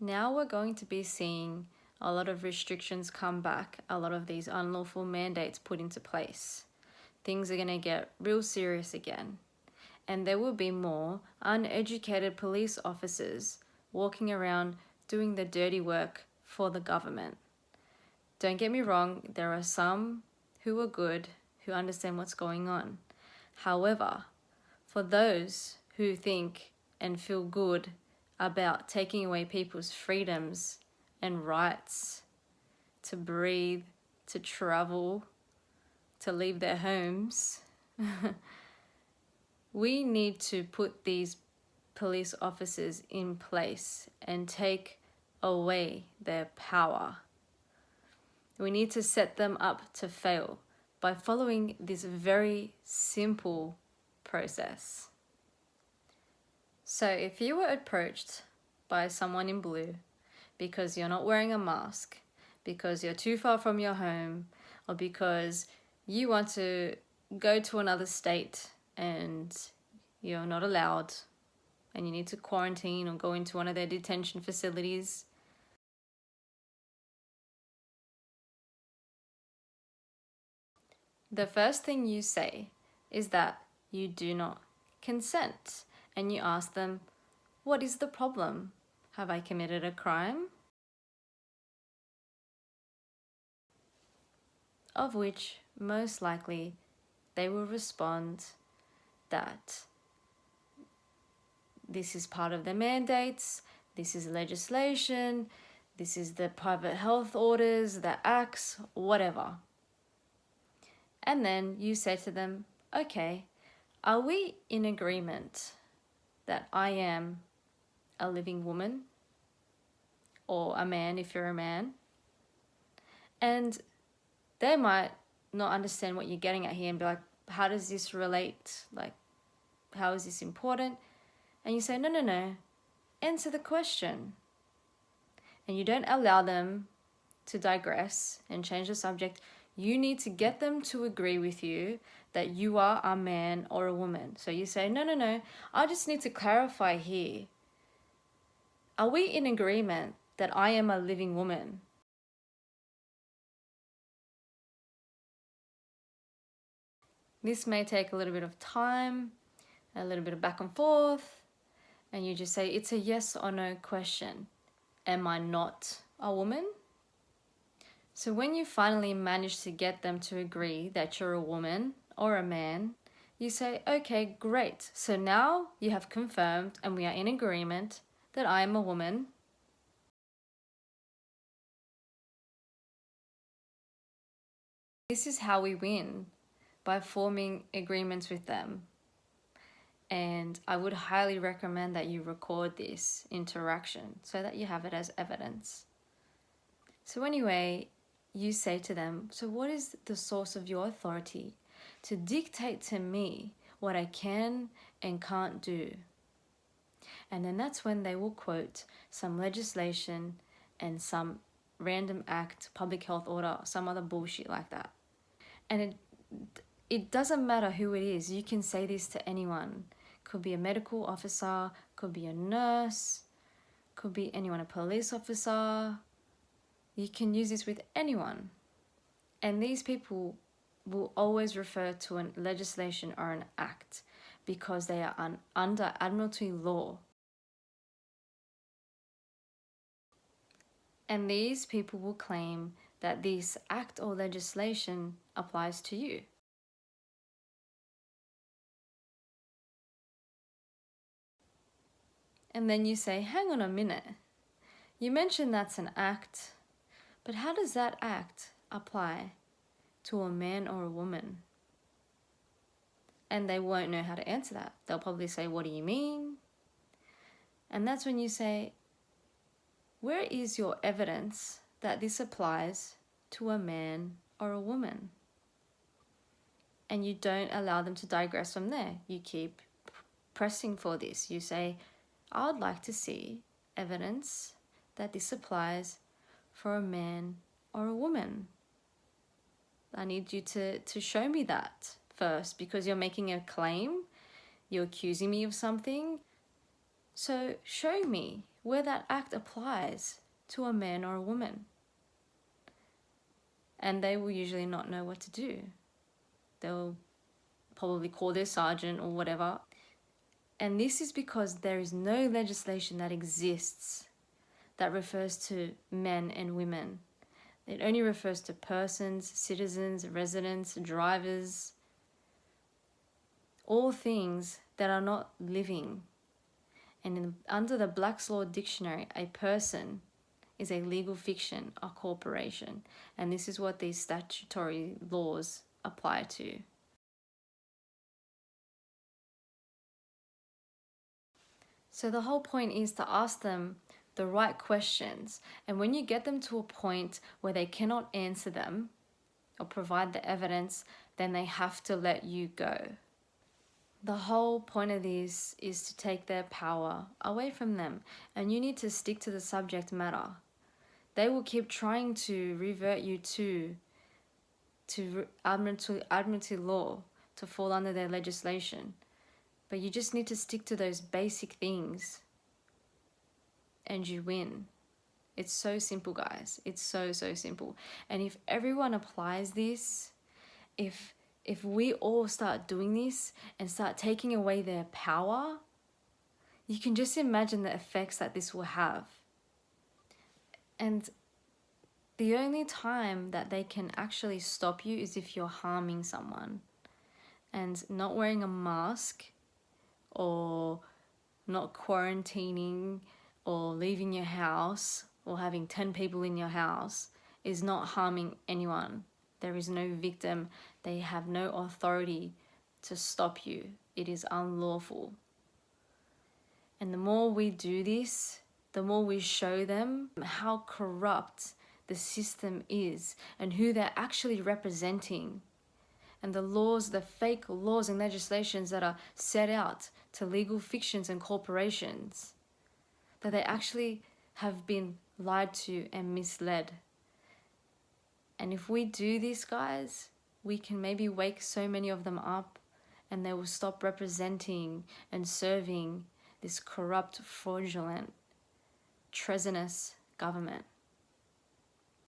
Now we're going to be seeing a lot of restrictions come back, a lot of these unlawful mandates put into place. Things are going to get real serious again. And there will be more uneducated police officers walking around doing the dirty work for the government. Don't get me wrong, there are some who are good, who understand what's going on. However, for those who think and feel good about taking away people's freedoms and rights to breathe, to travel, to leave their homes, we need to put these police officers in place and take away their power. We need to set them up to fail by following this very simple process. So if you were approached by someone in blue because you're not wearing a mask, because you're too far from your home, or because you want to go to another state and you're not allowed and you need to quarantine or go into one of their detention facilities, the first thing you say is that you do not consent, and you ask them, what is the problem? Have I committed a crime? Of which, most likely, they will respond that this is part of the mandates, this is legislation, this is the private health orders, the acts, whatever. And then you say to them, okay, are we in agreement that I am a living woman, or a man if you're a man? And they might not understand what you're getting at here and be like, how does this relate? Like, how is this important? And you say, no, answer the question. And you don't allow them to digress and change the subject. You need to get them to agree with you that you are a man or a woman. So you say, no, I just need to clarify here. Are we in agreement that I am a living woman? This may take a little bit of time, a little bit of back and forth, and you just say, it's a yes or no question. Am I not a woman? So when you finally manage to get them to agree that you're a woman or a man, you say, okay, great. So now you have confirmed and we are in agreement that I am a woman. This is how we win, by forming agreements with them. And I would highly recommend that you record this interaction so that you have it as evidence. So anyway, you say to them, so what is the source of your authority to dictate to me what I can and can't do? And then that's when they will quote some legislation and some random act, public health order, some other bullshit like that. And it doesn't matter who it is. You can say this to anyone. Could be a medical officer, could be a nurse, could be anyone, a police officer. You can use this with anyone. And these people will always refer to a legislation or an act because they are under admiralty law. And these people will claim that this act or legislation applies to you. And then you say, hang on a minute. You mentioned that's an act, but how does that act apply to a man or a woman? And they won't know how to answer that. They'll probably say, what do you mean? And that's when you say, where is your evidence that this applies to a man or a woman? And you don't allow them to digress from there. You keep pressing for this. You say, I would like to see evidence that this applies for a man or a woman. I need you to show me that first, because you're making a claim. You're accusing me of something. So show me where that act applies to a man or a woman. And they will usually not know what to do. They'll probably call their sergeant or whatever. And this is because there is no legislation that exists that refers to men and women. It only refers to persons, citizens, residents, drivers, all things that are not living. And under the Black's Law Dictionary, a person is a legal fiction, a corporation. And this is what these statutory laws apply to. So the whole point is to ask them the right questions. And when you get them to a point where they cannot answer them or provide the evidence, then they have to let you go. The whole point of this is to take their power away from them. And you need to stick to the subject matter. They will keep trying to revert you to admiralty law to fall under their legislation. But you just need to stick to those basic things and you win. It's so simple, guys. It's so simple. And if everyone applies this, if we all start doing this and start taking away their power, you can just imagine the effects that this will have. And the only time that they can actually stop you is if you're harming someone. And not wearing a mask or not quarantining or leaving your house or having 10 people in your house is not harming anyone. There is no victim. They have no authority to stop you. It is unlawful. And the more we do this, the more we show them how corrupt the system is and who they're actually representing. And the laws, the fake laws and legislations that are set out to legal fictions and corporations, that they actually have been lied to and misled. And if we do this, guys, we can maybe wake so many of them up and they will stop representing and serving this corrupt, fraudulent, treasonous government.